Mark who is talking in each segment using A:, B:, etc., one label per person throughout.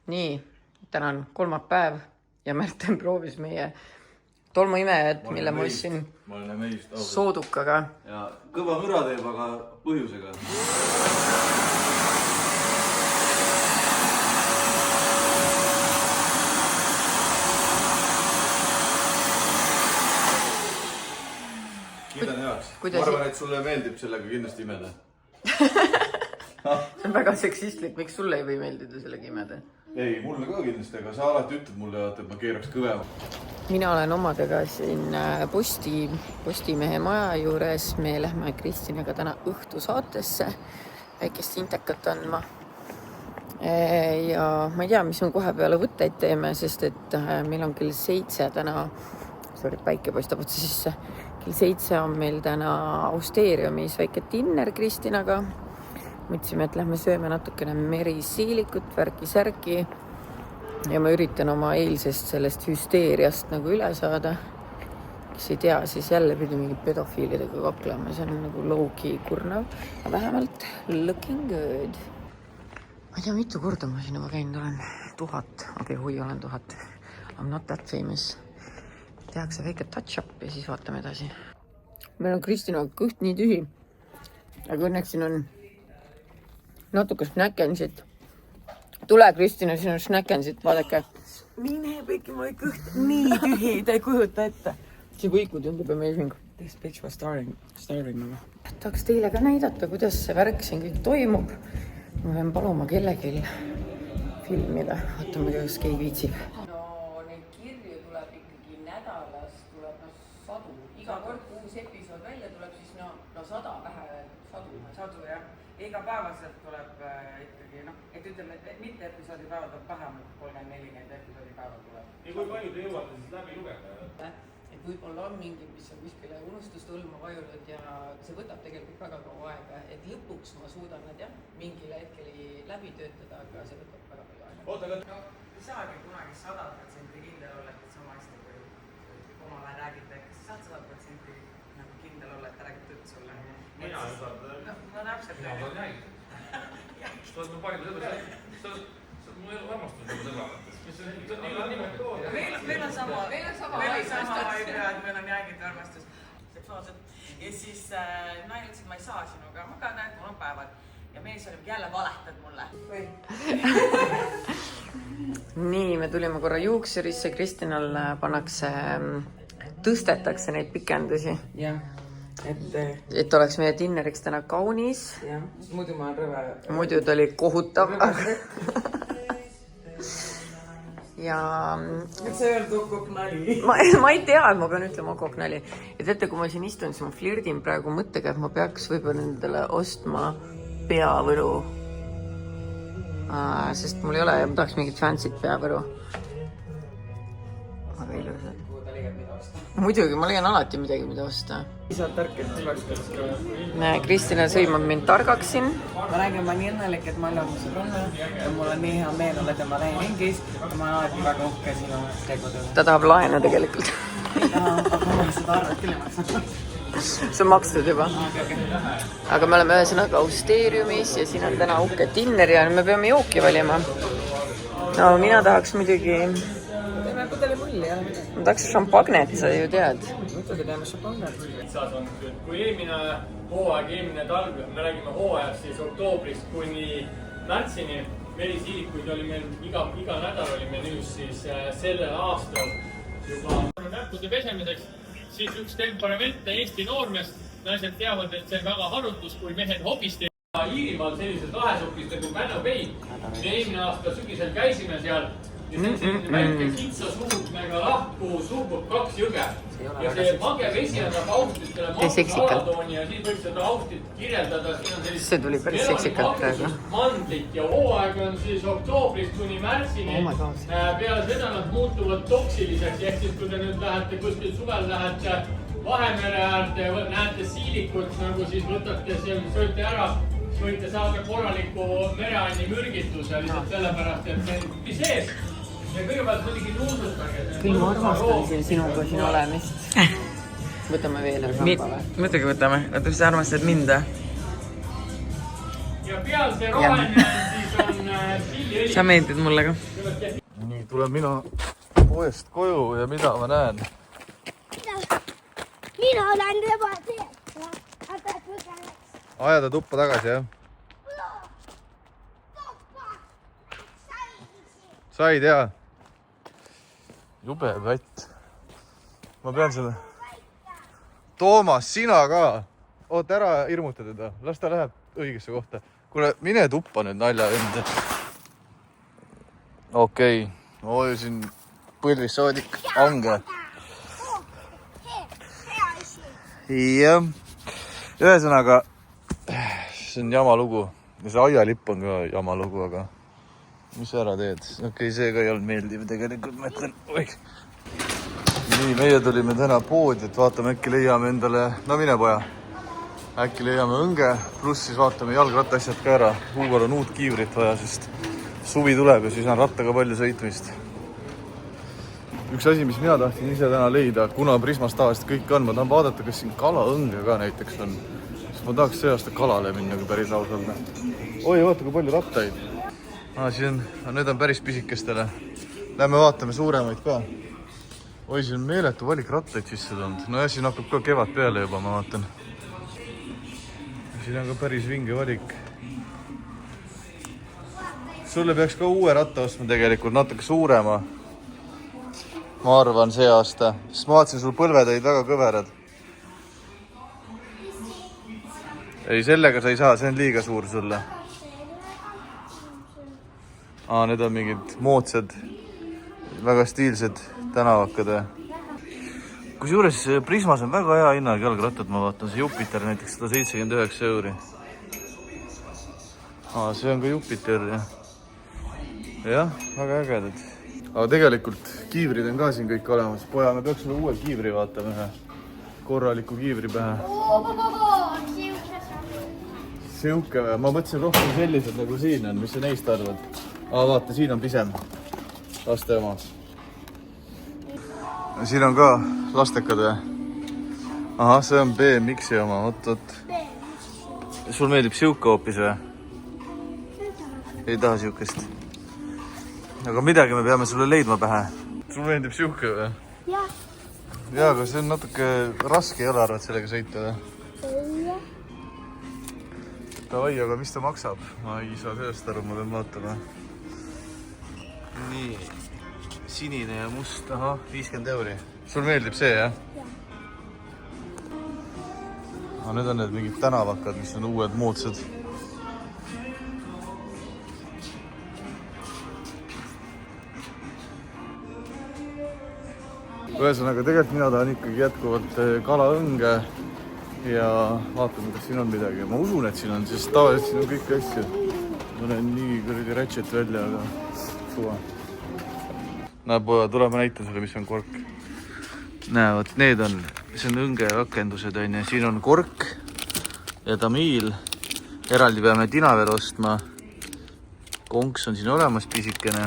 A: Nii, täna on kolmapäev ja Märten proovis meie tolmuimejat, mille ma ostsin soodukaga.
B: Ja kõva müra teeb, aga põhjusega. Kiidan heaks. Ma arvan, et sulle meeldib sellega kindlasti imeda.
A: See on väga seksistlik, miks sulle ei või meeldida sellega imeda?
B: Ei, mulle ka kindlasti, aga sa alati ütled mulle, et ma keeraks kõvema.
A: Mina olen omadega siin Postimehe maja juures. Me lähme Kristinaga täna õhtusaatesse väikest intekat andma. Ja ma ei tea, mis me kohe peale võtteid teeme, sest et meil on kell 7 täna, päike paistab otsa sisse, kell 7 on meil täna Austeeriumis väike dinner Kristinaga. Mõtlesime, et lähme sööme natukene merisiilikut, värki-särki ja ma üritan oma eilsest sellest hüsteeriast nagu üle saada. Kes ei tea, siis jälle pidi mingi pedofiilidega kaklema. See on nagu low-key kurnav, aga vähemalt looking good. Ma ei tea, mitu korda ma siin juba käinud olen. 1000, olen 1000. I'm not that famous. Tehakse väike touch-up ja siis vaatame edasi. Meil on Kristina kõht nii tühi, aga õnneks siin on natuke snäkensit. Tule, Kristina, siin on snäkensit, vaadake. Mine põiki, ma kõht nii tühi, ta ei kujuta ette. See võiku tundub amazing. This bitch was starving. Tahaks teile ka näidata, kuidas see värk siin kõik toimub. Ma pean paluma kellelgi filmida. Vaatame, kas keegi viitsib. No neid kirju tuleb ikkagi nädalas, tuleb sadu. Iga kord, kui uus episood välja tuleb, siis 100 vähe, sadu jah. Igapäevaselt tuleb ikkagi, et ütleme, et mitte episoodi päeva tuleb vähemalt 30-40 episoodi päeva tuleb.
C: Ja kui palju te jõuate siis läbi lugeda?
A: Et võib-olla on mingi, mis on kuskile unustustõlma vajunud ja see võtab tegelikult väga kaua aega. Et lõpuks ma suudan nad mingile hetkeli läbi töötada, aga see võtab väga palju aega.
C: Oota, aga...
A: ei saagi kunagi 100% kindel olla, et sama hästi kui omavahel räägite. Kas sa saad 100% kindel olla, et ta räägib tõtt sulle?
C: Mina ei saa.
A: No täpselt.
C: Mina olen näinud. Sa oled mu parim sõber. Mul ei ole armastus nagu sõbrates.
A: Meil on sama vaibra, et meil on jäägid armastus seksuaalselt. Ja siis naine ütles, et ma ei saa sinuga. Ma ka näen, et mul on päevad. Ja mees oli jälle valetad mulle. Nii, me tulime korra juuksurisse. Kristinal pannakse, tõstetakse neid pikendusi.
D: Jah.
A: Et oleks meie dinneriks täna kaunis.
D: Jah, muidu ma olen rõve.
A: Muidu ta oli kohutav. Ja...
D: See ei olnud koknali.
A: Ma ei tea, et ma pean ütlema koknali. Ja teate, kui ma siin istun, siis ma flirdin praegu mõttega, et ma peaks võib-olla endale ostma peavõru. Sest mul ei ole ja ma tahaks mingit fancy't peavõru. Aga ilusad. Muidugi, ma leian alati midagi, mida osta.
D: Sa tark, et tuleks.
A: Kristina sõimab mind targaks siin.
D: Ma räägin, ma nii õnnelik, et ma olen sõbrunna ja mul on nii hea meel olla tema lähiringis. Ma olen alati väga uhke sinu tegudele.
A: Ta tahab laena tegelikult.
D: Aga ma seda arvet küll ei maksa.
A: See on makstud juba. Aga me oleme ühesõnaga Austeeriumis ja siin on täna uhke dinner ja me peame jooki valima. No mina tahaks muidugi...
D: Teeme pudeli mulli, jah.
A: Ma tahaks šampagnet, sa ju tead.
D: Muidugi teeme šampagnet.
C: Kui eelmine hooaeg, eelmine talv, me räägime hooajast siis oktoobrist kuni märtsini, merisiilikuid oli meil iga nädal oli menüüs siis sellel aastal juba näppude pesemiseks, siis üks temperamente Eesti noormest, naised teavad, et see on väga harutus, kui mehed hobist ja Iirimaal sellised lahesupist nagu Manno Bay. Eelmine aasta sügisel käisime seal ja see on selline väike kitsasuudmega lahku suubub 2 jõge. Ja see mage vesi annab austitele maksaalatooni ja siis võiks seda austit kirjeldada.
A: See tuli päris seksikalt praegu.
C: Mandlik ja hooaeg on siis oktoobrist kuni märtsini. Peale seda nad muutuvad toksiliseks. Ehk siis kui te nüüd lähete kuskil suvel lähete Vahemere äärde ja näete siilikut, nagu siis võtate seal, sööte ära, võite saada korraliku mereanni mürgituse lihtsalt sellepärast, et see on sees. Ja kõigepealt muidugi tunnustage.
A: Küll ma armastan sinuga siin olemist. Võtame veel ramba või?
D: Muidugi võtame. Oota, sa armastad mind,
C: Ja peal see roheline siis on chiliõli.
D: Sa meeldid mulle ka.
C: kõigepealt
B: nii, tulen mina poest koju ja mida ma näen?
E: Mina olen juba teed.
B: Ajada tuppa tagasi, jah? Said, jaa? Jube pätt. Ma pean selle... Toomas, sina ka! Oota, ära hirmuta teda. Las ta läheb õigesse kohta. Kuule, mine tuppa nüüd nalja enda. Okei. Ma hoiusin põlvis soodik ange. Jah. Ühesõnaga, see on jama lugu. Ja see aialipp on ka jama lugu, aga... Mis sa ära teed? Okei, see ka ei olnud meeldiv tegelikult, ma ütlen. Oih. Nii, meie tulime täna poodi, et vaatame, äkki leiame endale... No mine poja. Äkki leiame õnge, pluss siis vaatame jalgrattaasjad ka ära. Huugol on uut kiivrit vaja, sest suvi tuleb ja siis on rattaga palju sõitmist. Üks asi, mis mina tahtsin ise täna leida, kuna Prismas tavaliselt kõik on, ma tahan vaadata, kas siin kalaõnge ka näiteks on. Siis ma tahaks see aasta kalale minna, kui päris aus olla. Oi, vaata, kui palju rattaid. Need on päris pisikestele. Lähme vaatame suuremaid ka. Oi, siin on meeletu valik rattaid sisse tulnud. No ja siin hakkab ka kevad peale juba, ma vaatan. Siin on ka päris vinge valik. Sulle peaks ka uue ratta ostma tegelikult, natuke suurema. Ma arvan see aasta. Sest ma vaatasin, sul põlved olid väga kõverad. Ei, sellega sa ei saa, see on liiga suur sulle. Need on mingid moodsad, väga stiilsed tänavakad. Kusjuures Prismas on väga hea hinnaga jalgrattad, ma vaatan. See Jupiter näiteks 179 euri. See on ka Jupiter, jah. Jah, väga ägedad. Aga tegelikult kiivrid on ka siin kõik olemas. Poja, me peaks sulle uue kiivri vaatama ühe korraliku kiivri pähe. Siuke või? Ma mõtlesin rohkem sellised nagu siin on. Mis sa neist arvad? Vaata, siin on pisem. Laste oma. Siin on ka lastekad või? Ahah, see on BMX-i oma. Oot. Sul meeldib siuke hoopis või? Ei taha siukest. Aga midagi me peame sulle leidma pähe. Sul meeldib siuke või?
E: Jah.
B: Jaa, aga see on natuke raske ei ole arvad sellega sõita või?
E: Jah.
B: Davai, aga mis ta maksab? Ma ei saa sellest aru, ma pean vaatama. Nii, sinine ja must, 50 euri. Sul meeldib see, jah? Jah. Need on need mingid tänavakad, mis on uued moodsad. Ühesõnaga, tegelikult mina tahan ikkagi jätkuvalt kalaõnge ja vaatame, kas siin on midagi. Ma usun, et siin on, sest tavaliselt siin on kõiki asju. Ma näen nii kõrdi ratchet välja, aga suva. Näe, poja, tule ma näitan sulle, mis on kork. Näe, võt, need on, see on õnge rakendused, on ja siin on kork ja tamiil. Eraldi peame tina veel ostma. Konks on siin olemas pisikene,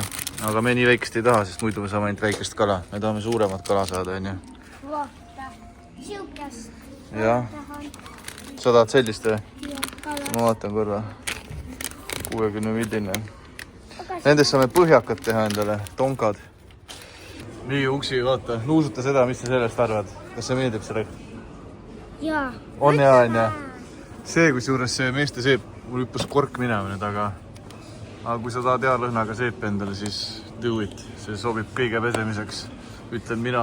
B: aga me nii väikest ei taha, sest muidu me saame ainult väikest kala. Me tahame suuremat kala saada, on ju.
E: Vaata, siukest.
B: Jah. Sa tahad sellist või? Ma vaatan korra. 60 milline. Nendest saame põhjakad teha endale, tonkad. Nii, uksi, vaata, nuusuta seda, mis sa sellest arvad. Kas see meeldib selle?
E: Jaa.
B: On hea, on ja? See, kusjuures see meeste seep, mul hüppas kork minema nüüd, aga kui sa tahad hea lõhnaga seep endale, siis do it. See sobib kõige pesemiseks, ütlen mina.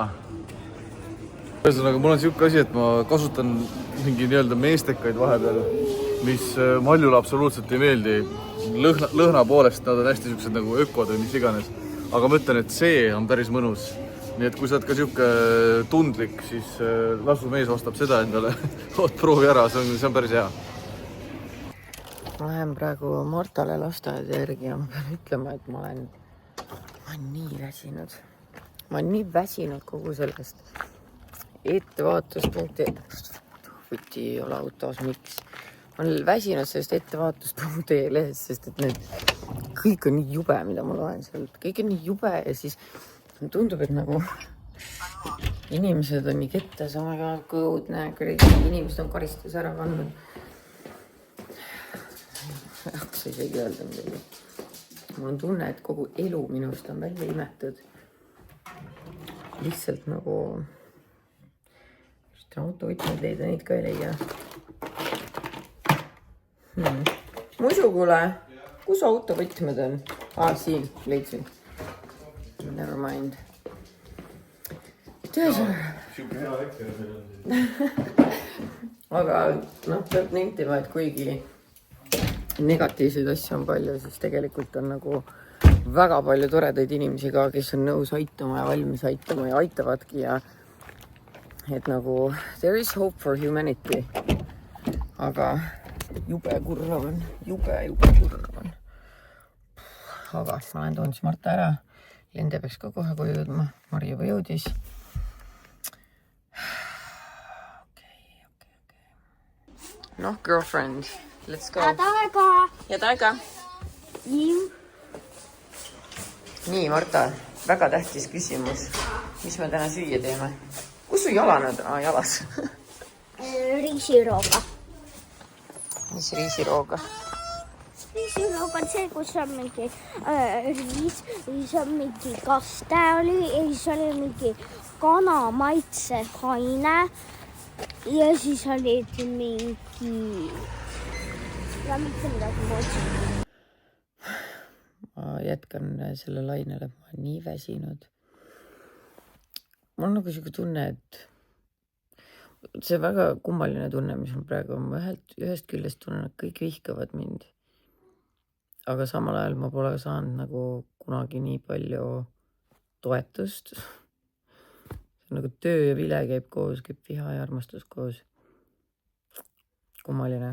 B: Ühesõnaga, mul on siuke asi, et ma kasutan mingi nii-öelda meestekaid vahepeal, mis Maljule absoluutselt ei meeldi. Lõhna poolest nad on hästi siuksed nagu ökod või mis iganes. Aga ma ütlen, et see on päris mõnus. Nii et kui sa oled ka siuke tundlik, siis lasu mees ostab seda endale. Proovi ära, see on päris hea.
A: Ma lähen praegu Martale lasteaeda järgi ja ma pean ütlema, et ma olen nii väsinud. Ma olen nii väsinud kogu sellest ettevaatuspunkti. Võti ei ole autos, miks? Ma olen väsinud sellest ettevaatuspunkti lehest, sest et need kõik on nii jube, mida ma loen sealt. Kõik on nii jube ja siis tundub, et nagu inimesed on nii kettas, omaga kõud, inimesed on karistus ära kandnud. Ei hakka isegi öelda midagi. mul on tunne, et kogu elu minust on välja imetud. Lihtsalt nagu autovõtmed leida, neid ka ei leia. Muidu kuule, kus autovõtmed on? Siin, leidsin. Never mind. Aga peab nentima, et kuigi negatiivseid asju on palju, siis tegelikult on nagu väga palju toredaid inimesi ka, kes on nõus aitama ja valmis aitama ja aitavadki ja et nagu there is hope for humanity. Aga jube kurnav on, jube kurnav on. Aga ma olen toonud siis Marta ära. Lende peaks ka kohe koju jõudma. Mari juba jõudis. Noh, girlfriend, let's go. Ja taega. Nii, Marta, väga tähtis küsimus. Mis me täna süüa teeme? Kus su jalanud? Jalas.
E: Riisirooga.
A: Mis riisirooga?
E: Riisiroog on see, kus on mingi riis, siis on mingi kaste oli ja siis oli mingi kana maitse haine ja siis oli mingi ja mitte midagi muud. Ma
A: jätkan selle lainele, ma olen nii väsinud. Mul on nagu siuke tunne, et see väga kummaline tunne, mis on praegu on. Ühest küljest tunnen, et kõik vihkavad mind. Aga samal ajal ma pole saanud nagu kunagi nii palju toetust. Nagu töö ja vile käib koos, käib viha ja armastus koos. Kummaline.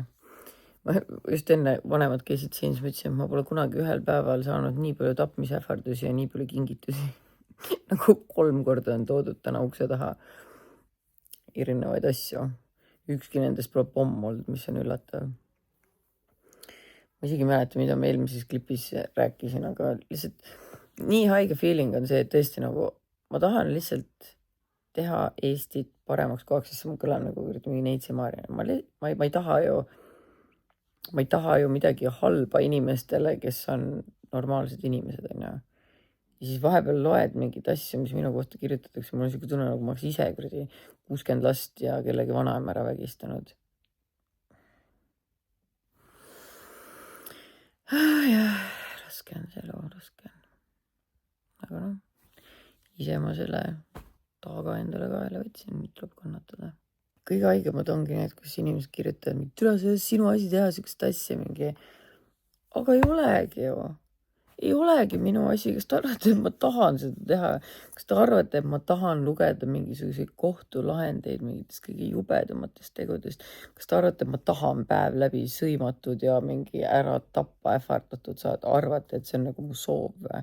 A: Ma just enne vanemad käisid siin, siis mõtlesin, et ma pole kunagi ühel päeval saanud nii palju tapmisähvardusi ja nii palju kingitusi. Nagu 3 korda on toodud täna ukse taha erinevaid asju. Ükski nendest pole pomm olnud, mis on üllatav. Ma isegi mäleta, mida ma eelmises klipis rääkisin, aga lihtsalt nii haige feeling on see, et tõesti nagu ma tahan lihtsalt teha Eestit paremaks kohaks, sest ma kõlan nagu mingi Neitsi-Maarja. Ma ei taha ju midagi halba inimestele, kes on normaalsed inimesed. Ja siis vahepeal loed mingid asju, mis minu kohta kirjutatakse. Mul on siuke tunne, nagu ma oleks ise 60 last ja kellegi vanaema ära vägistanud. Jah, raske on see elu, raske on. Aga ise ma selle taaga endale kaela võtsin, nüüd tuleb kannatada. Kõige haigemad ongi need, kus inimesed kirjutavad mingi, tule see sinu asi teha siukest asja mingi. Aga ei olegi ju. Ei olegi minu asi. Kas te arvate, et ma tahan seda teha? Kas te arvate, et ma tahan lugeda mingisuguseid kohtulahendeid mingitest kõige jubedamatest tegudest? Kas te arvate, et ma tahan päev läbi sõimatud ja mingi ära tappa ähvardatud saada? Arvate, et see on nagu mu soov või?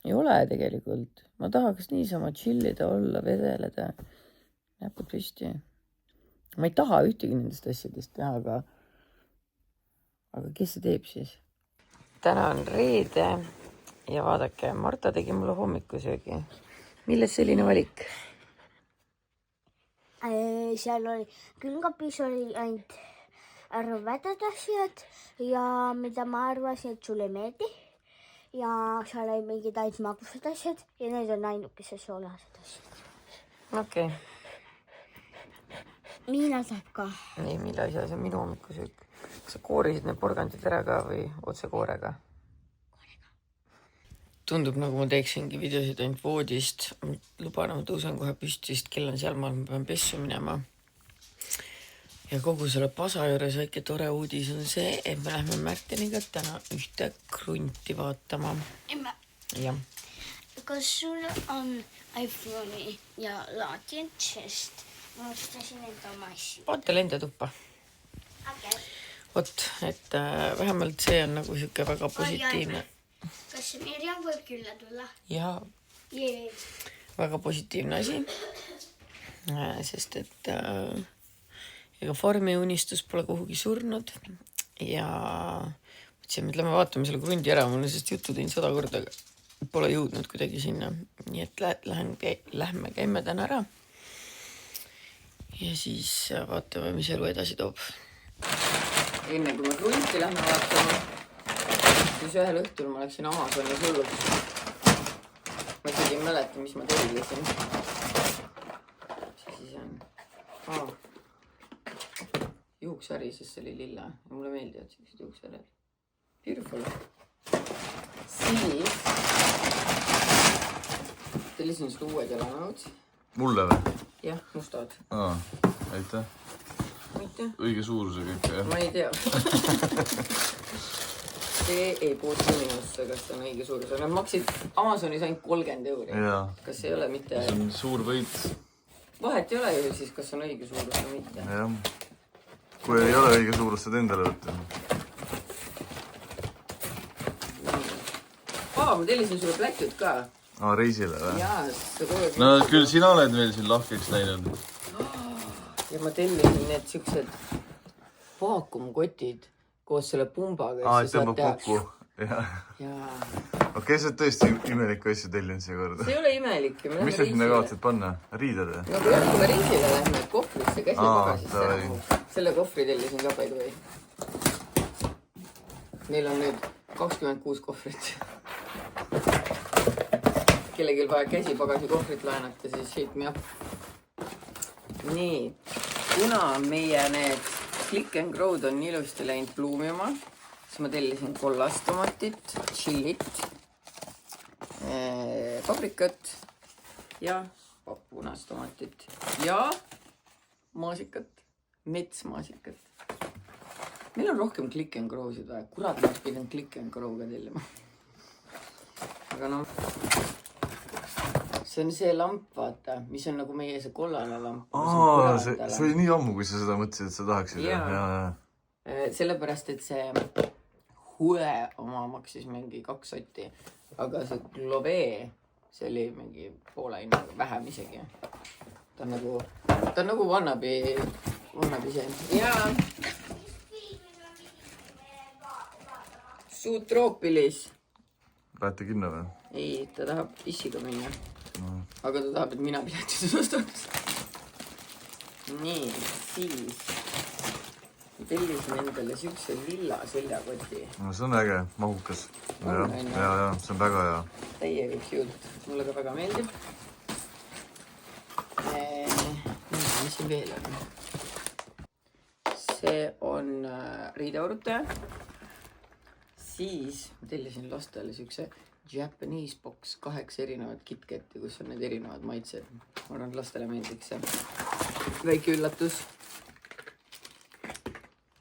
A: Ei ole tegelikult. Ma tahaks niisama chillida, olla, vedeleda. Näpud püsti. Ma ei taha ühtegi nendest asjadest teha, aga kes see teeb siis? Täna on reede ja vaadake, Marta tegi mulle hommikusöögi. Milles selline valik?
E: Seal oli külmkapis oli ainult rõvedad asjad ja mida ma arvasin, et sulle meeldi. Ja seal oli mingid ainult magusad asjad ja need on ainukese soolased asjad.
A: Okei.
E: Miina saab ka.
A: Nii, mille asja, see on minu hommikusöök. Kas sa koorisid need porgandid ära ka või otse koorega? Tundub nagu ma teeksingi videosid ainult voodist. Luban, ma tõusen kohe püsti, sest kell on seal maal, ma pean pessu minema. Ja kogu selle pasa juures väike tore uudis on see, et me lähme Märteniga täna ühte krunti vaatama.
E: Emme,
A: Ja.
E: kas sul on iPhone'i ja laadijad, sest ma ostasin enda oma asju.
A: Vaata lende tuppa.
E: Okay.
A: Vot, et vähemalt see on nagu siuke väga positiivne.
E: Kas Mirjam võib külla tulla?
A: Ja
E: Jee.
A: väga positiivne asi. Sest et ega Farmi unistus pole kuhugi surnud. Ja mõtlesin, et lähme vaatame selle krundi ära. Mul on sest juttu teinud 100 korda, aga pole jõudnud kuidagi sinna. Nii et lähme käime täna ära. Ja siis vaatame, mis elu edasi toob. Enne kui me krunti lähme vaatama, siis ühel õhtul ma läksin Amazonis hulluks. Ma isegi ei mäleta, mis ma tellisin. Mis siis on? Juuksari, sest see oli lilla. Mulle meeldivad sellised juuksarid. Beautiful. Siis tellisin sulle uued jalanõud.
B: Mulle või?
A: Jah, mustad.
B: Aitäh.
A: Aitäh.
B: Õige suurusega ikka, jah?
A: Ma ei tea. See ei puutu minusse, kas see on õige suurus. Nad maksid Amazonis ainult 30 €.
B: Jaa.
A: Kas ei ole mitte...
B: See on suur võit.
A: Vahet ei ole ju siis, kas on õige suurus või mitte.
B: Jah. Kui ei ole õige suurus, saad endale võtta.
A: Ma tellisin sulle plätjud ka.
B: Reisile või?
A: Jaa, see kogu aeg...
B: No küll sina oled meil siin lahkeks läinud.
A: Ja ma tellisin need siuksed vaakumkotid koos selle pumbaga.
B: Et tõmbab kokku.
A: Jaa.
B: Okei, sa oled tõesti imelikku asju tellinud see kord.
A: See ei ole imelik.
B: Mis sa sinna kavatsed panna? Riided või?
A: No kui me reisile lähme kohvrisse käsipagasisse ära. Selle kohvri tellisin ka by the way. Meil on nüüd 26 kohvrit. Kellegil vaja käsipagasi kohvrit laenata, siis hit me up. Nii, kuna meie need Click and Grow'd on ilusti läinud pluumima, siis ma tellisin kollast tomatit, chillit, paprikat ja punast tomatit ja maasikat, metsmaasikat. Meil on rohkem Click and Grow'sid vaja. Kurat, ma pidin Click and Grow'ga tellima. Aga noh, see on see lamp, vaata, mis on nagu meie see kollane lamp.
B: See oli nii ammu, kui sa seda mõtlesid, et sa tahaksid.
A: Sellepärast, et see hue oma maksis mingi 2 sotti, aga see Glove, see oli mingi poole hinnaga, vähem isegi. Ta on nagu wannabe see. Jaa. Suutroopilis.
B: Lähete kinno või?
A: Ei, ta tahab issiga minna. Aga ta tahab, et mina piletid ostaks. Nii, siis tellisin endale siukse lilla seljakoti.
B: No see on äge, mahukas. Ja, see on väga hea.
A: Täiega cute. Mulle ka väga meeldib. Mis siin veel on? See on riidevarutaja. Siis tellisin lastele siukse Japanese box 8 erinevat KitKati, kus on need erinevad maitsed. Ma arvan, et lastele meeldiks see. Väike üllatus.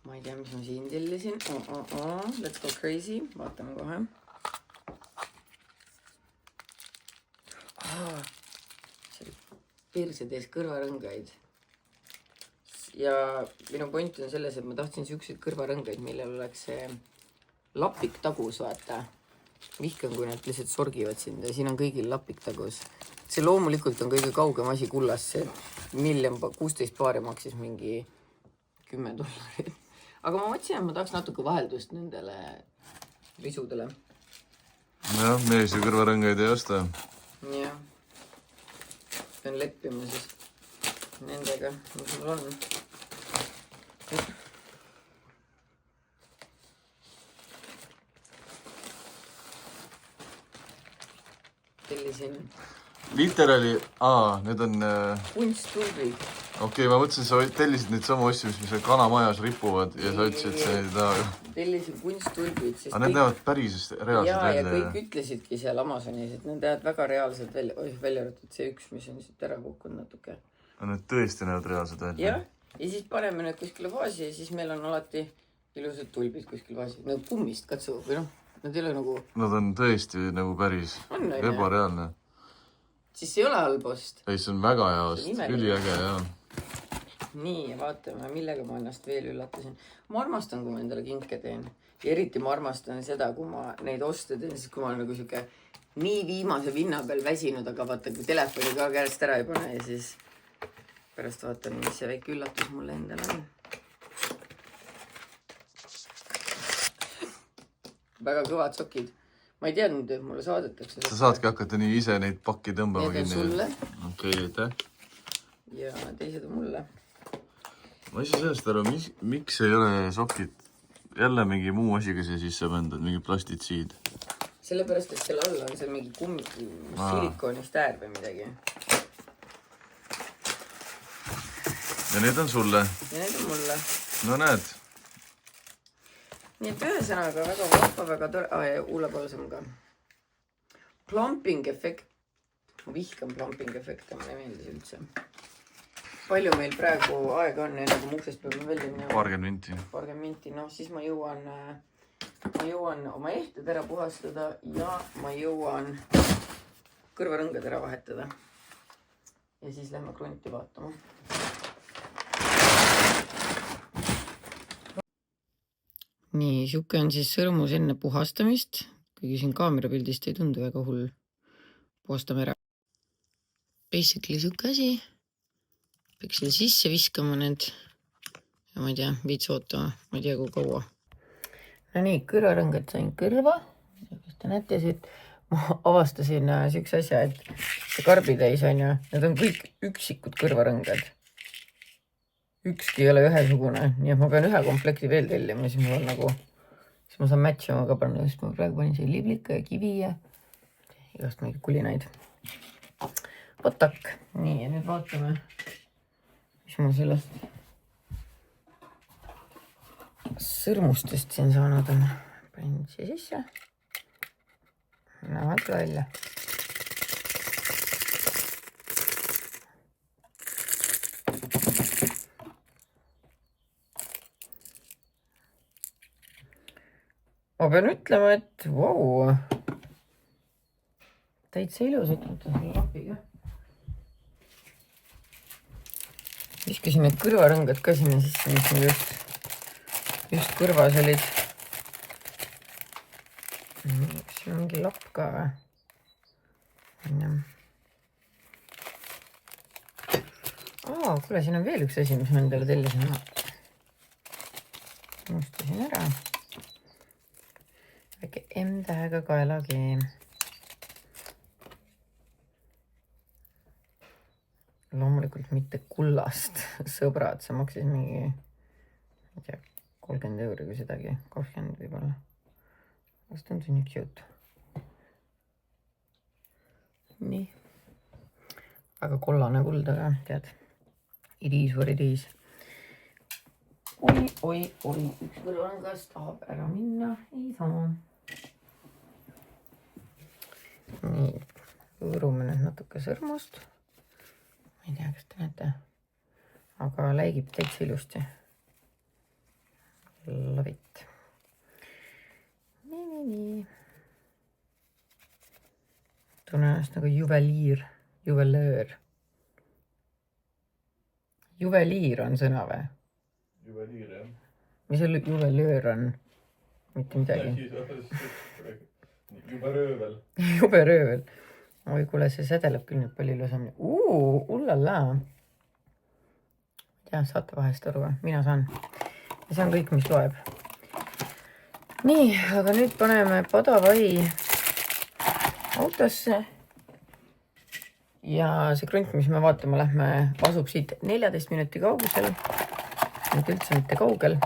A: Ma ei tea, mis ma siin tellisin. Let's go crazy. Vaatame kohe. See perse tees kõrvarõngaid. Ja minu point on selles, et ma tahtsin siukseid kõrvarõngaid, millel oleks see lapik tagus, vaata. Vihkan, kui nad lihtsalt sorgivad sind ja siin on kõigil lapik tagus. See loomulikult on kõige kaugem asi kullast. See 16 paari maksis mingi $10. Aga ma mõtlesin, et ma tahaks natuke vaheldust nendele risudele.
B: Jah, mees ju kõrvarõngaid ei osta.
A: Jah. Pean leppima siis nendega, mis mul on. Tellisin.
B: Literaali, need on...
A: Kunsttulbid.
B: Okei, ma mõtlesin, sa tellisid neid samu asju, mis seal kanamajas ripuvad ja sa ütlesid, et sa neid ei taha.
A: Tellisin kunsttulbid.
B: Aga need näevad päris reaalselt välja.
A: Ja kõik ütlesidki seal Amazonis, et need näevad väga reaalselt välja arvatud see üks, mis on siit ära kukkunud natuke.
B: Need tõesti näevad reaalselt välja.
A: Jah, ja siis paneme need kuskile vaasi ja siis meil on alati ilusad tulbid kuskil vaasi. Nagu kummist katsu, või noh, nad ei ole nagu... Nad
B: on tõesti nagu päris ebareaalne.
A: Siis ei ole halbost.
B: Ei, see on väga hea ost, üliäge, jah.
A: Nii, ja vaatame, millega ma ennast veel üllatasin. Ma armastan, kui ma endale kinke teen. Ja eriti ma armastan seda, kui ma neid oste teen, siis kui ma olen nagu siuke nii viimase vinna peal väsinud, aga vaata, kui telefoni ka käest ära ei pane ja siis pärast vaatan, mis see väike üllatus mulle endale on. Väga kõvad sokid. Ma ei teadnud, et mulle saadetakse.
B: Sa saadki hakata nii ise neid pakki tõmbama kinni.
A: Need on sulle.
B: Okei, aitäh.
A: Ja teised on mulle.
B: Ma ei saa sellest aru, miks ei ole sokid jälle mingi muu asiga siia sisse pandud, mingi plastitsiid.
A: Sellepärast, et seal all on see mingi silikoonist äär või midagi.
B: Ja need on sulle.
A: Ja need on mulle.
B: No näed.
A: Nii et ühesõnaga väga vahva, väga tore. Ulla Palsam ka. Plumping efekt. Ma vihkan plumping efekte, mulle meeldis üldse. Palju meil praegu aega on, enne kui mu uksest peab välja minema?
B: 20 minti.
A: 20 minti, noh siis ma jõuan oma ehted ära puhastada ja ma jõuan kõrvarõngad ära vahetada. Ja siis lähme krunti vaatama. Nii, siuke on siis sõrmus enne puhastamist. Kuigi siin kaamerapildist ei tundu väga hull. Puhastame ära. Basically siuke asi. Peaks siia sisse viskama need. Ja ma ei tea, viits ootama. Ma ei tea, kui kaua. No nii, kõrvarõngad sain kõrva. Kas te näete siit? Ma avastasin siukse asja, et see karbitäis on ja need on kõik üksikud kõrvarõngad. Ükski ei ole ühesugune, nii et ma pean ühe komplekti veel tellima, siis mul on nagu, siis ma saan matchima ka panna, sest ma praegu panin siia liblika ja kivi ja igast mingi kulinaid. Võtak. Nii, ja nüüd vaatame, mis ma sellest sõrmustest siin saanud on. Panin siia sisse. Näevad välja. Ma pean ütlema, et vau, täitsa ilus ütlete selle lapiga. Viskasin need kõrvarõngad ka sinna sisse, mis mul just kõrvas olid. Siin on mingi lapp ka või? Kuule, siin on veel üks asi, mis ma endale tellisin. Unustasin ära. Väike M-tähega kaelakeem. Loomulikult mitte kullast, sõbrad, see maksis mingi 30 euri kui sedagi, 20 võib-olla. Vast on see nii cute. Nii. Väga kollane kuld, aga tead. It is what it is. Oi. Üks kõrvangas tahab ära minna. Ei saa. Nii. Võõrume nüüd natuke sõrmust. Ma ei tea, kas te näete. Aga läigib täitsa ilusti. Love it. Nii. Tunnen ennast nagu juvelöör. Juveliir on sõna või?
B: Juveliir, jah.
A: Mis see juvelöör on? Mitte midagi. Juberöövel. Oi, kuule, see sädeleb küll nüüd palju ilusamini. Ullala. Ja, saate vahest aru, mina saan. Ja see on kõik, mis loeb. Nii, aga nüüd paneme padavai autosse. Ja see krunt, mis me vaatame, asub siit 14 minuti kaugusel. Nüüd üldse mitte kaugel.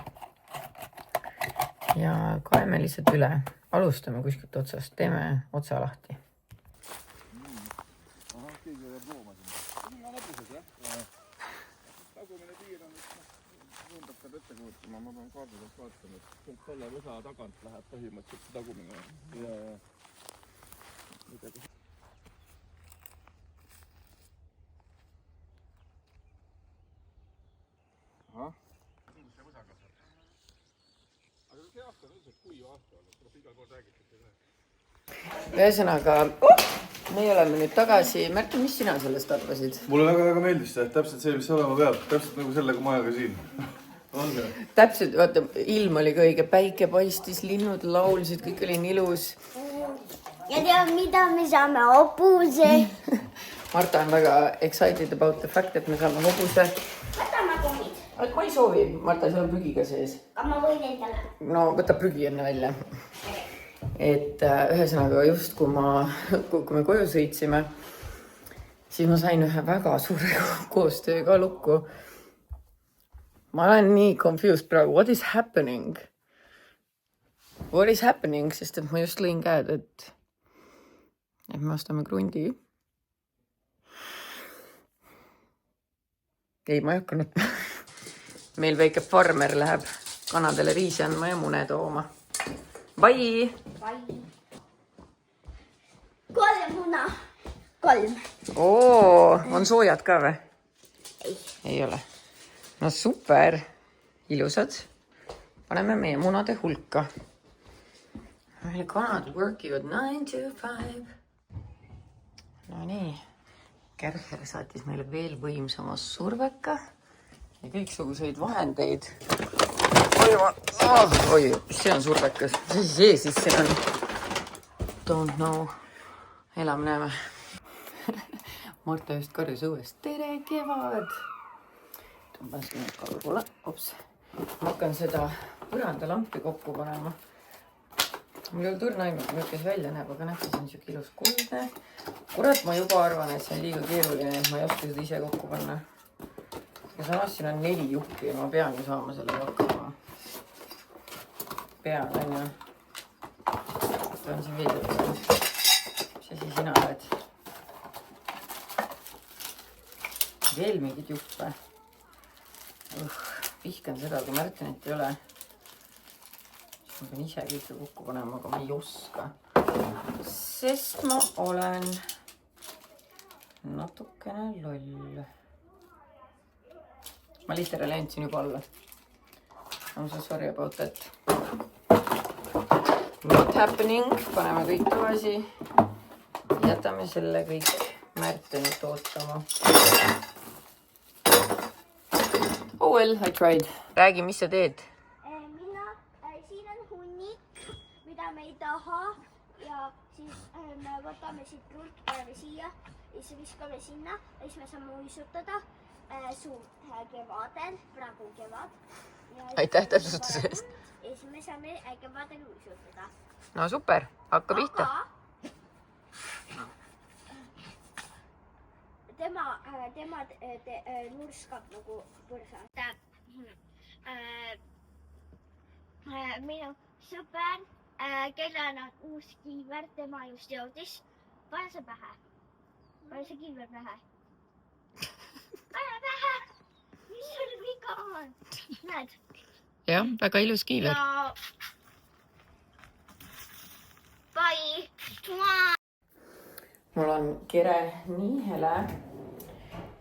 A: Ja kaeme lihtsalt üle. Alustame kuskilt otsast. Teeme otsa lahti.
B: Ma pean kaardidest vaatama, et selle võsa tagant läheb põhimõtteliselt tagumine. Ja. Aha. See võsa kasvab. Aga see aasta on üldiselt kui aasta olnud, tuleb iga kord räägitakse.
A: Ühesõnaga, me oleme nüüd tagasi. Märti, mis sina sellest arvasid?
B: Mulle väga meeldis see, täpselt see, mis olema peab. Täpselt nagu sellega majaga siin.
A: Täpselt, vaata, ilm oli ka õige, päike paistis, linnud laulsid, kõik oli nii ilus.
E: Ja tead, mida me saame hobuse?
A: Marta on väga excited about the fact, et me saame hobuse.
E: Võta ma kummid.
A: Ma ei soovi, Marta, seal on prügiga sees.
E: Aga ma võin endale.
A: No, võta prügi enne välja. Et ühesõnaga just, kui me koju sõitsime, siis ma sain ühe väga suure koostöö ka lukku. Ma olen nii confused praegu. What is happening? What is happening, sest et ma just lõin käed, et me ostame krundi. Ei, ma ei hakanud. Meil väike farmer läheb kanadele riisi andma ja mune tooma. Bye!
E: Bye. 3 muna. 3.
A: Oo, on soojad ka või? Ei ole. No super. Ilusad. Paneme meie munade hulka. Meil kanad workivad 9 to 5. No nii. Kärcher saatis meile veel võimsama surveka ja kõiksuguseid vahendeid. Oi, see on survekas. See siis see on. Don't know. Elame näeme. Marta just karjus õues. Tere, kevad! Tõmbas nüüd kalgule. Ops. Ma hakkan seda põrandalampi kokku panema. Mul ei ole tõrna aimu, kui kes välja näeb, aga nähti, see on siuke ilus kuldne. Kurat, ma juba arvan, et see on liiga keeruline, et ma ei oska seda ise kokku panna. Ja samas siin on 4 juhki ja ma pean ju saama sellega hakkama. Pean, on ju. Pean siin veidi võtnud. Mis asi sina oled? Veel mingid juppe. Pihkan seda, kui Märtenit ei ole. Ma pean ise kõike kokku panema, aga ma ei oska. Sest ma olen natukene loll. Ma literaali andsin juba alla. I'm so sorry about that. Not happening. Paneme kõik tagasi. Jätame selle kõik Märtenit ootama. Oh well, I tried. Räägi, mis sa teed?
E: Me ei taha ja siis me võtame siit nurk peale siia ja siis viskame sinna ja siis me saame uisutada suurt kevadel, praegu kevad.
A: Aitäh täpsustuse eest.
E: Ja siis me saame kevadel uisutada.
A: No super, hakka pihta.
E: Tema nurskab nagu põrsa. Minu sõber, kellel on uus kiiver, tema just jõudis. Pane see pähe. Pane see kiiver pähe. Pane pähe! Mis sul viga on? Näed?
A: Jah, väga ilus kiiver.
E: Ja... Bye!
A: Mul on kere nii hele.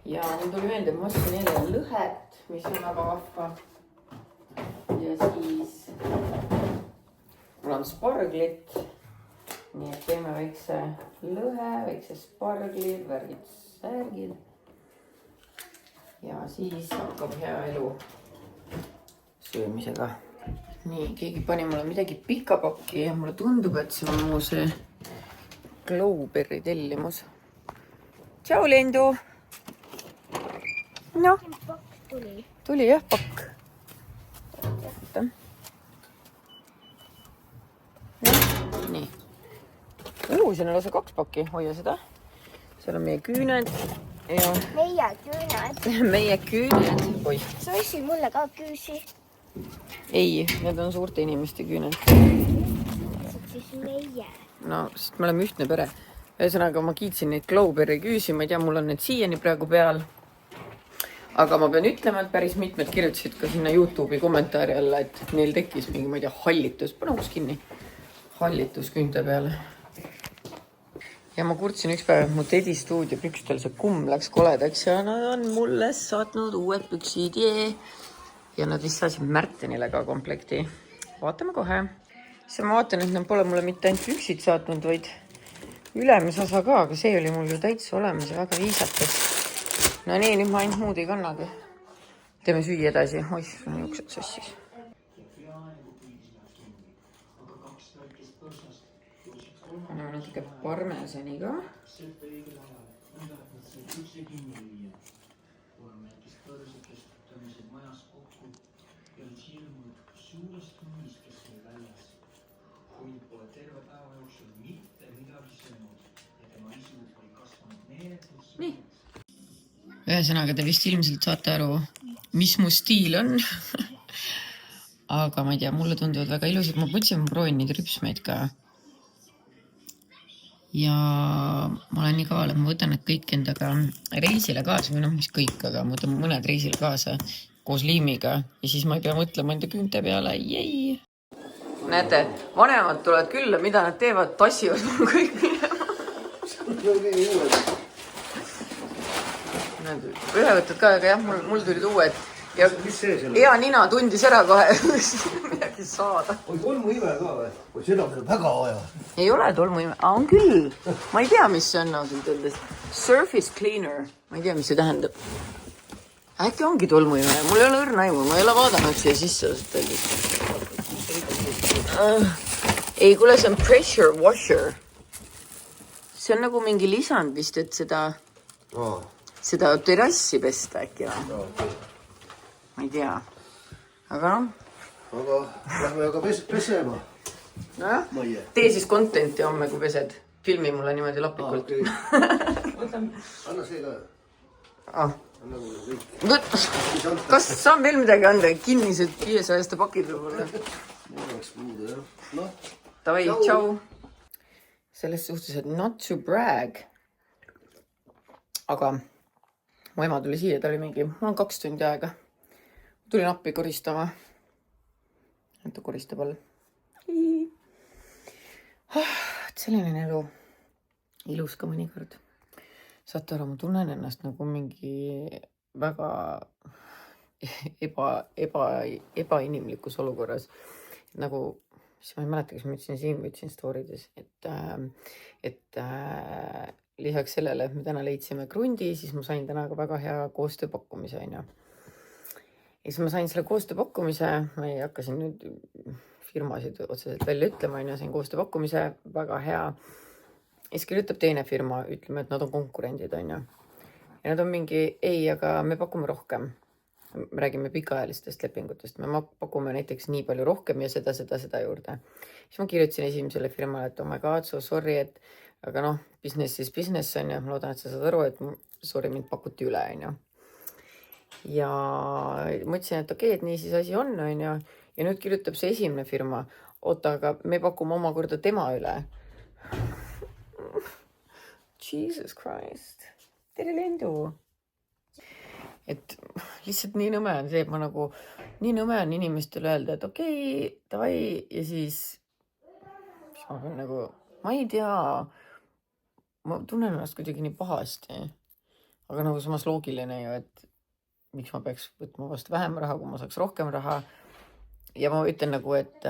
A: Ja nüüd tuli meelde, et ma ostsin eile lõhet, mis on väga vahva. Ja siis mul on sparglit, nii et teeme väikse lõhe, väikse spargli, värgid, särgid. Ja siis hakkab hea elu söömisega. Nii, keegi pani mulle midagi pikapakki ja mulle tundub, et see on mu see Glowberry tellimus. Tšau, Lendu! Noh, tuli jah, pakk. Nii. Siin on lausa 2 pakki, hoia seda. Seal on meie küüned ja...
E: Meie küüned.
A: Meie küüned. Oi.
E: Sa ostsid mulle ka küüsi.
A: Ei, need on suurte inimeste küüned.
E: Siis meie.
A: No, sest me oleme ühtne pere. Ühesõnaga, ma kiitsin neid Glowberry küüsi. Ma ei tea, mul on need siiani praegu peal. Aga ma pean ütlema, et päris mitmed kirjutasid ka sinna YouTube'i kommentaari alla, et neil tekkis mingi, ma ei tea, hallitus. Pane uks kinni. Hallitus küünte peale. Ja ma kurtsin üks päev, et mu Teddy stuudio pükstel see kumm läks koledaks ja nad on mulle saatnud uued püksid. Ja nad vist saatsid Märtenile ka komplekti. Vaatame kohe. Siis ma vaatan, et nad pole mulle mitte ainult püksid saatnud, vaid ülemise osa ka, aga see oli mul ju täitsa olemas ja väga viisakas. No nii, nüüd ma ainult muud ei kannagi. Teeme süüa edasi. Oih, see on juuksed sassis. Paneme natuke parmesani ka. Nii. Ühesõnaga, te vist ilmselt saate aru, mis mu stiil on. aga ma ei tea, mulle tunduvad väga ilusad, ma mõtlesin, ma proovin neid rüpsmeid ka. Ja ma olen nii kaval, et ma võtan need kõik endaga reisile kaasa, või noh, mis kõik, aga ma võtan mõned reisile kaasa koos liimiga ja siis ma ei pea mõtlema enda küünte peale, jäi. Näete, vanemad tulevad külla, mida nad teevad, tassivad mul kõik minema. Ühe võtad ka, aga jah, mul tulid uued. Ja hea nina tundis ära kohe midagi saada.
F: Oi, tolmuive ka või? Oi, seda on väga vaja.
A: Ei ole tolmuive, on küll. Ma ei tea, mis see on ausalt öeldes. Surface cleaner. Ma ei tea, mis see tähendab. Äkki ongi tolmuive. Mul ei ole õrna aimu. Ma ei ole vaadanud siia sisse ausalt öeldes. Ei, kuule, see on pressure washer. See on nagu mingi lisand vist, et seda terrassi pesta äkki või? Ma ei tea. Aga noh.
F: Aga lähme aga pesema.
A: Nojah, tee siis contenti homme, kui pesed. Filmi mulle niimoodi lapikult.
F: Anna see ka. Anna mulle kõik.
A: Kas saan veel midagi anda? Kinnised 500 pakid võib-olla.
F: Mul oleks puudu, jah. Noh.
A: Tavai, tšau. Selles suhtes, et not to brag. Aga mu ema tuli siia, ta oli mingi, mul on 2 tundi aega. Tulin appi koristama. Et ta koristab all. Selline elu. Ilus ka mõnikord. Saate aru, ma tunnen ennast nagu mingi väga ebainimlikus olukorras. Nagu, ma ei mäleta, kas ma ütlesin siin või ütlesin storydes, et lisaks sellele, et me täna leidsime krundi, siis ma sain täna ka väga hea koostööpakkumise, on ju. Ja siis ma sain selle koostööpakkumise, ma ei hakka siin nüüd firmasid otseselt välja ütlema, on ju, sain koostööpakkumise, väga hea. Ja siis kirjutab teine firma, ütleme, et nad on konkurendid, on ju. Ja nad on mingi, ei, aga me pakume rohkem. Me räägime pikaajalistest lepingutest. Me pakume näiteks nii palju rohkem ja seda juurde. Siis ma kirjutasin esimesele firmale, et oh my god, so sorry, et aga noh, business is business on ju. Ma loodan, et sa saad aru, et sorry, mind pakuti üle, on ju. Ja mõtlesin, et okei, et nii siis asi on ju. Ja nüüd kirjutab see esimene firma, oota, aga me pakume omakorda tema üle. Jesus Christ, tere lendu. Et lihtsalt nii nõme on see, et ma nagu, nii nõme on inimestele öelda, et okei, davai, ja siis ma pean nagu, ma ei tea, ma tunnen ennast kuidagi nii pahasti. Aga nagu samas loogiline ju, et miks ma peaks võtma vastu vähem raha, kui ma saaks rohkem raha. Ja ma ütlen nagu, et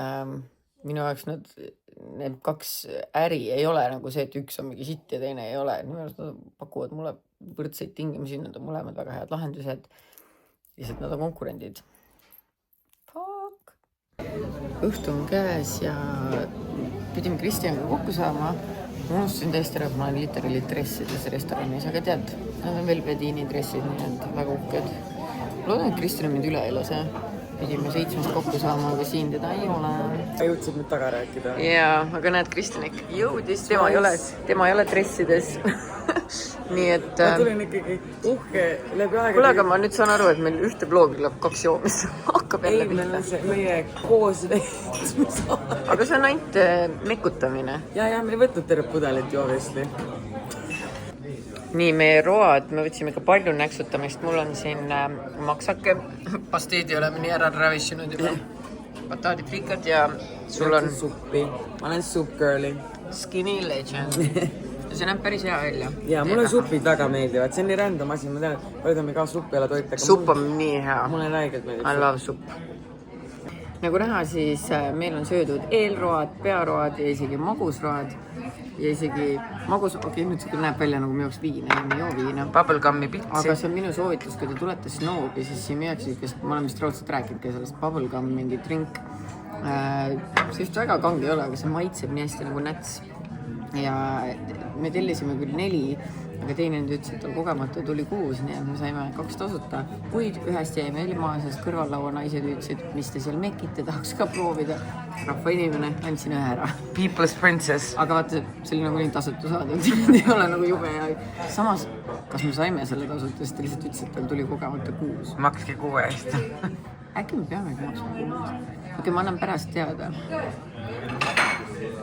A: minu jaoks need 2 äri ei ole nagu see, et üks on mingi sitt ja teine ei ole. Nad pakuvad mulle võrdseid tingimusi, nad on mõlemad väga head lahendused. Lihtsalt nad on konkurendid. Fuck! Õhtu on käes ja pidime Kristjaniga kokku saama. Ma unustasin täiesti ära, et ma olen literally dressides restoraanis, aga tead, nad on veel Bedini dressid, nii et väga uhked. Loodan, et Kristjan on mind üle ei lase. Pidime 7 kokku saama, aga siin teda ei ole.
D: Jõudsid nüüd taga rääkida.
A: Jaa, aga näed, Kristjan ikka jõudis, tema ei ole dressides. Nii et...
D: Ma tulin ikkagi uhke läbi aega.
A: Kuule, aga ma nüüd saan aru, et meil ühte bloogi läheb 2 joomist. Hakkab jälle
D: pihta. Ei, meil on see meie koos leidmissaar.
A: Aga see on ainult mekutamine.
D: Ja, me ei võtnud terve pudelit joovesti.
A: Nii, meie road, me võtsime ka palju näksutamist. Mul on siin maksake, pasteedi oleme nii ära ravissinud juba. Bataadifrikad ja sul on...
D: suppi. Ma olen soup girli.
A: Skinny legend. See näeb päris hea välja.
D: Ja, mulle supid väga meeldivad. See on nii random asi. Ma tean, et võidame ka suppi ala toita.
A: Supp on nii hea.
D: Mulle räigelt meeldib.
A: I love supp. Nagu näha, siis meil on söödud eelroad, pearoad ja isegi magusroad. Ja isegi magus, okei, nüüd see küll näeb välja nagu minu jaoks viina ja me joo viina.
D: Bubblegummi pitsi.
A: Aga see on minu soovitus, kui te tulete Snoobi, siis siin müüakse, ma olen vist raudselt rääkinud ka sellest bubblegum mingi drink. See just väga kange ei ole, aga see maitseb nii hästi nagu näts. Ja me tellisime küll 4, aga teine nüüd ütles, et tal kogemata tuli 6, nii et me saime 2 tasuta. Kuid ühest jäime ilma, sest kõrvallaua naised ütlesid, mis te seal mekite, tahaks ka proovida. Rahva inimene, andsin 1 ära.
D: People's princess.
A: Aga vaata, see oli nagu nii tasuta saadud, ei ole nagu jube ja samas, kas me saime selle tasuta, sest ta lihtsalt ütles, et tal tuli kogemata 6.
D: Makske 6 eest.
A: Äkki me peamegi maksma 6 eest. Okei, ma annan pärast teada.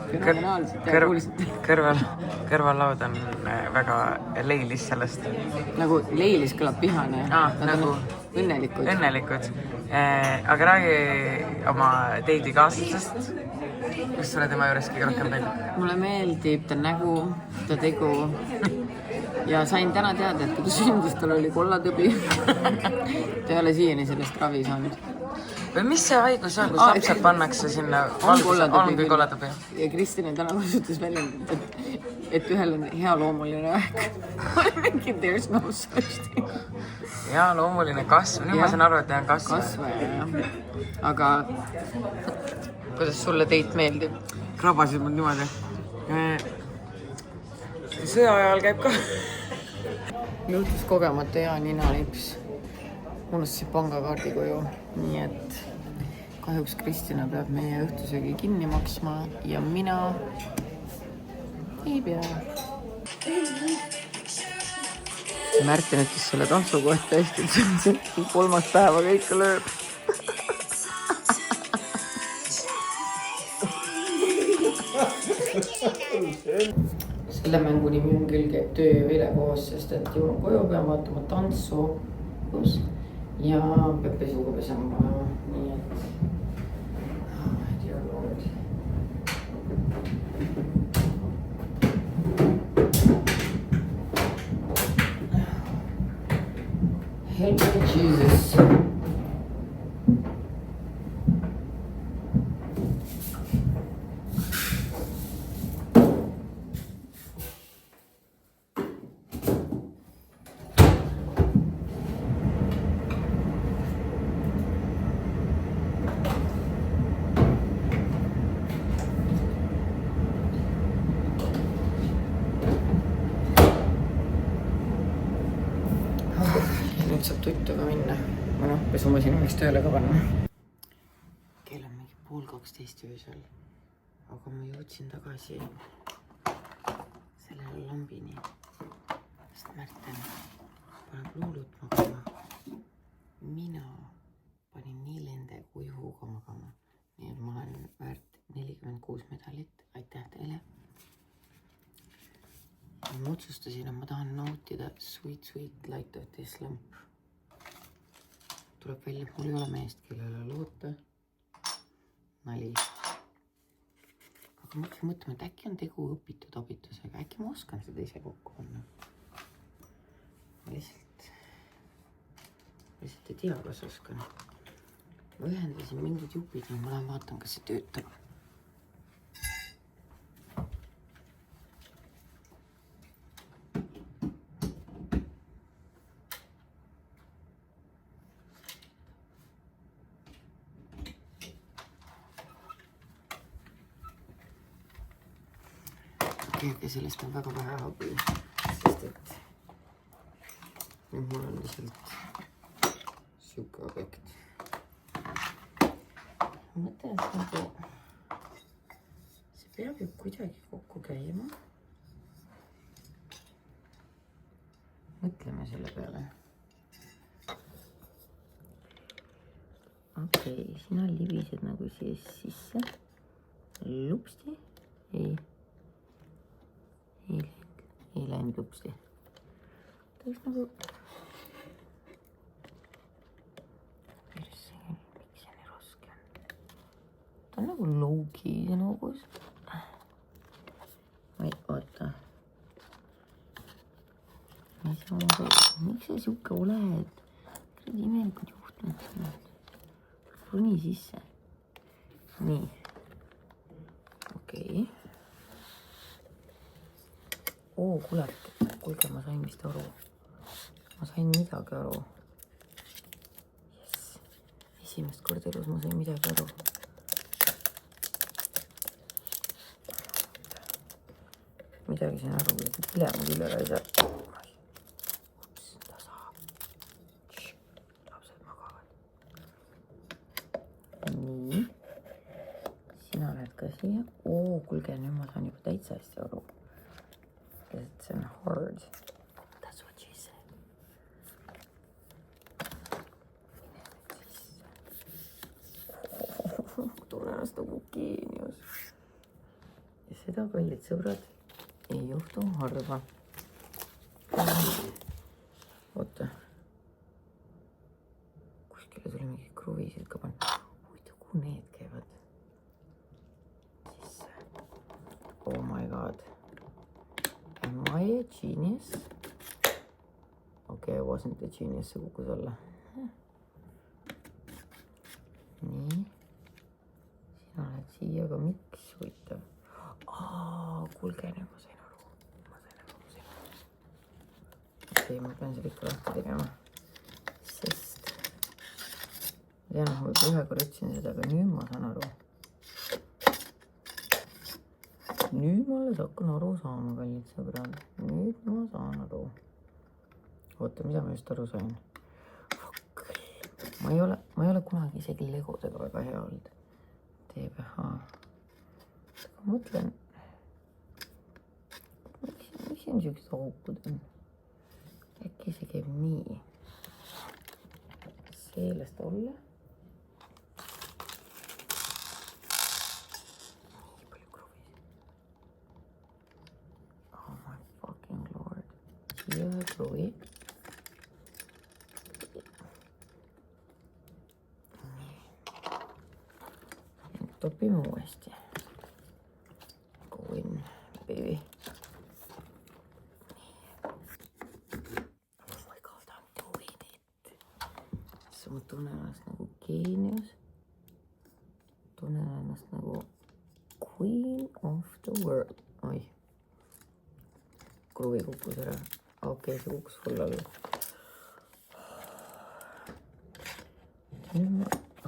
A: Fenomenaalselt ja kuulsite.
D: Kõrvallaud on väga leilis sellest.
A: Nagu leilis kõlab vihane. Nad
D: Nagu
A: õnnelikud.
D: õnnelikud. Aga räägi oma deidikaaslasest. Kus sulle tema juures kõige rohkem meeldib?
A: Mulle meeldib ta nägu, ta tegu. Ja sain täna teada, et kui ta sündis, tal oli kollatõbi. Ta ei ole siiani sellest ravi saanud.
D: Mis see haigus on, kus lapsed pannakse sinna valguse? On kui kollatõbi.
A: Ja Kristina täna kasutas väljendit, et ühel on hea loomuline aeg. There's no such thing.
D: Jaa, loomuline kasv. Nüüd ma saan aru, et ta on
A: kasvaja, jah. Aga kuidas sulle teit meeldib?
D: Krabasid mul niimoodi. Sõja ajal käib ka.
A: Juhtus kogemata hea ninalips. Unustasin pangakaardi koju, nii et kahjuks Kristina peab meie õhtusöögi kinni maksma ja mina ei pea. Märtin ütles selle tantsu kohta hästi, et see on 3. päeva kõike lööb. Selle mängu nimi on küll käib töö ja vile koos, sest et jõuan koju, pean vaatama tantsu ja peab pesuga pesema, nii et dear Lord. Help me Jesus. Nüüd saab tuttuga minna. Või noh, pesumasina võiks tööle ka panna. Kell on mingi 11:30 öösel. Aga ma jõudsin tagasi sellele lambini. Sest Märten paneb luulut magama. Mina panin nii lende kui juhuga magama. Nii et ma olen väärt 46 medalit. Aitäh teile. Ma otsustasin, et ma tahan nautida sweet light of this lamp. Tuleb välja, et mul ei ole meest, kellele loota. Nali. Aga ma hakkasin mõtlema, et äkki on tegu õpitud abitusega. Äkki ma oskan seda ise kokku panna. Ma lihtsalt ei tea, kas oskan. Ma ühendasin mingid jupid ja ma lähen vaatan, kas see töötab. Aga sellest on väga vähe abi, sest et nüüd mul on lihtsalt siuke objekt. Ma mõtlen, et nagu see peab ju kuidagi kokku käima. Mõtleme selle peale. Okei, sina libised nagu siia sisse. Lupsti. Ei läinud lupsti. Ta oleks nagu... Miks see nii raske on? Ta on nagu low-key see noogus. Oota. Miks sa siuke oled? Kõrdi imelikult juhtunud. Runi sisse. Nii. Okei. Kuulge, ma sain vist aru. Ma sain midagi aru. Yes. Esimest korda elus ma sain midagi aru. Midagi sain aru, et üle mul üle ei saa. Ups, ta saab. Lapsed magavad. Nii. Sina lähed ka siia. Kuulge, nüüd ma saan juba täitsa hästi aru. It's hard. That's what she said. seda, kallid sõbrad, ei juhtu harva. Oota. Kuskile tuli mingi kruvisid ka panna. Huvitav, kuhu need käivad? Sisse. Oh my god. Am I a genius? Okay, I wasn't a genius, see kukkus alla. Nii. Sina oled siia, aga miks? Huvitav. Kuulge, nüüd ma sain aru. Okei, ma pean seda ikka lahti tegema. Sest ma tean, ma ühe korra ütlesin seda, aga nüüd ma saan aru. Nüüd ma alles hakkan aru saama, kallid sõbrad. Nüüd ma saan aru. Oota, mida ma just aru sain? Fuck. Ma ei ole kunagi isegi legodega väga hea olnud. TBH. Ma mõtlen, mis siin siuksed aukud on? Äkki see käib nii. Sellest olla. Nii palju kruvisid. Oh my fucking lord. Siia kruvi. Topime uuesti. Go in, baby. Oh my god, I'm doing it. So ma tunnen ennast nagu geenius. Tunnen ennast nagu queen of the world. Oi. Kruvi kukkus ära. Okei, see kukkus full alla.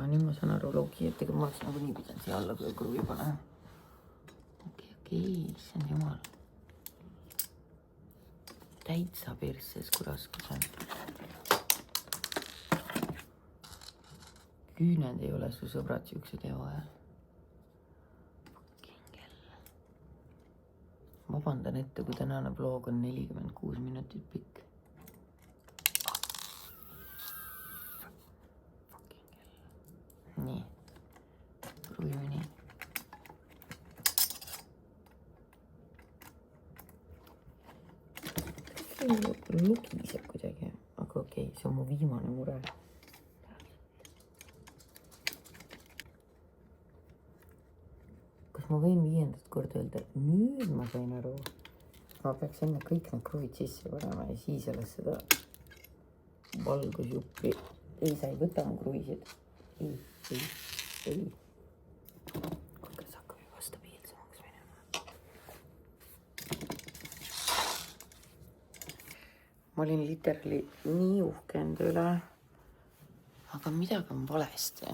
A: Nüüd ma saan aru loogi, et ega ma oleks nagu nii pidanud siia alla kui kruvi panema. Okei, issand jumal. Täitsa perses, kui raskus on. Küüned ei ole su sõbrad siuksed eoajal. Fucking hell. Vabandan ette, kui tänane vlog on 46 minutit pikk. Nii, pruvime nii. See lugiseb kuidagi, aga okei, see on mu viimane mure. Kas ma võin 5. korda öelda, et nüüd ma sain aru? Ma peaks enne kõik need kruvid sisse panema ja siis alles seda valgusjuppi. Ei, sa ei võta mu kruvisid. Ei. Kuulge, see hakkab juba stabiilsemaks minema. Ma olin literally nii uhke enda üle, aga midagi on valesti.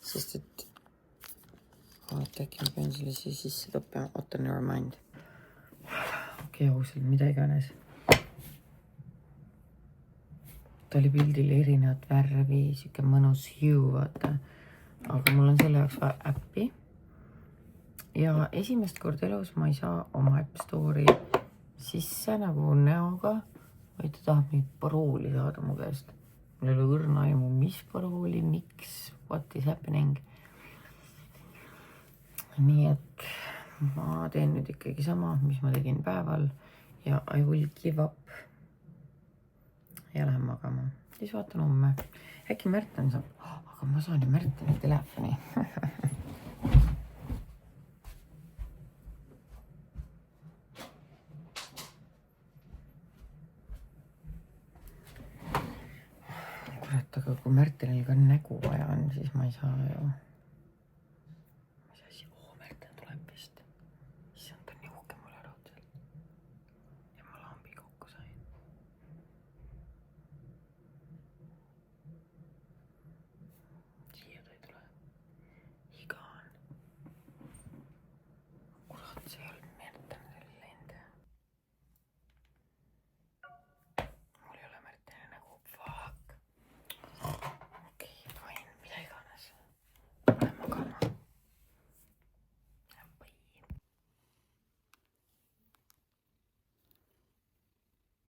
A: Sest et äkki ma pean selle siia sisse toppima. Oota, never mind. Okei, ausalt, mida iganes. Ta oli pildil erinevat värvi, siuke mõnus hue, vaata. Aga mul on selle jaoks vaja äppi. Ja esimest kord elus ma ei saa oma App Store'i sisse nagu näoga, vaid ta tahab mingit parooli saada mu käest. Mul ei ole õrna aimu, mis parooli, miks, what is happening. Nii et ma teen nüüd ikkagi sama, mis ma tegin päeval ja I will give up. Ja lähen magama. Siis vaatan homme. Äkki Märten saab. Aga ma saan ju Märteni telefoni. Kurat, aga kui Märtenil ka nägu vaja on, siis ma ei saa ju.